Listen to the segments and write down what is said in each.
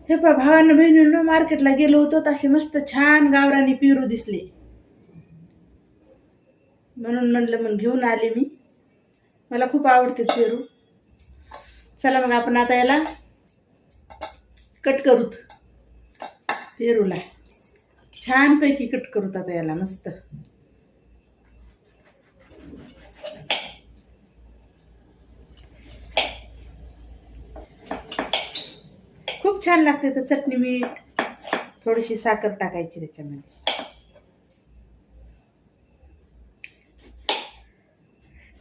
हे पा भावानं बहिणीनं मार्केटला गेलो होतो, असे मस्त छान गावरानी पेरू दिसले, म्हणून म्हणलं मग घेऊन आले मी. मला खूप आवडते पेरू. चला मग आपण आता याला कट करूत. पेरूला छानपैकी कट करूत आता याला मस्त. खूप छान लागते. तर चटणी मीठ थोडीशी साखर टाकायची त्याच्यामध्ये.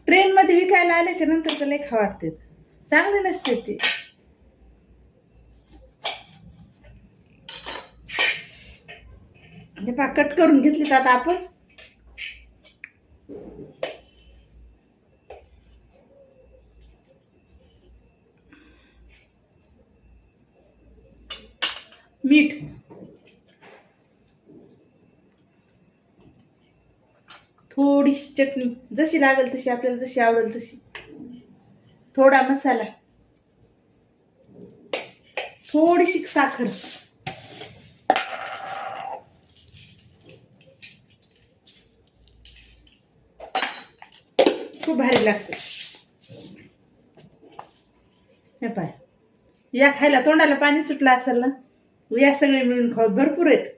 ट्रेन मध्ये विकायला आल्याच्या नंतर तर लय खा वाटते, चांगले नसते ते. हे पा कट करून घेतली आता आपण. मीठ, थोडीशी चटणी जशी लागेल तशी, आपल्याला जशी आवडेल तशी. थोडा मसाला, थोडीशी साखर, खूप भारी लागते. हे पाय, या खायला तोंडाला पाणी सुटलं असेल ना, या सगळे मिळून खाऊ. भरपूर आहेत.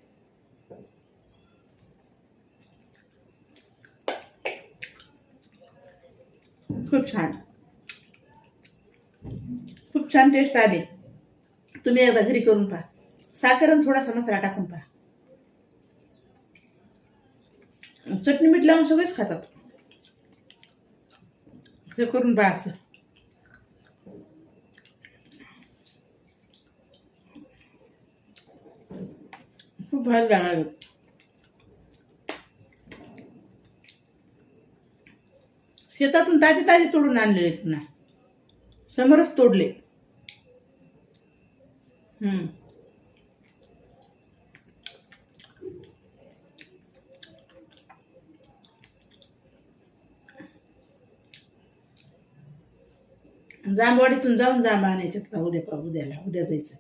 खूप छान, खूप छान टेस्ट आली. तुम्ही एकदा घरी करून पहा. साखर आणि थोडासा मसाला टाकून पहा. चटणी मीठ लावून सगळेच खातात. हे करून पहा असं. खूप भारी लागणार. शेतातून ताजे ताजे तोडून आणलेले पुन्हा, समोरच तोडले. जांभवाडीतून जाऊन जांब आणायच्यात का उद्याला, उद्या जायचं.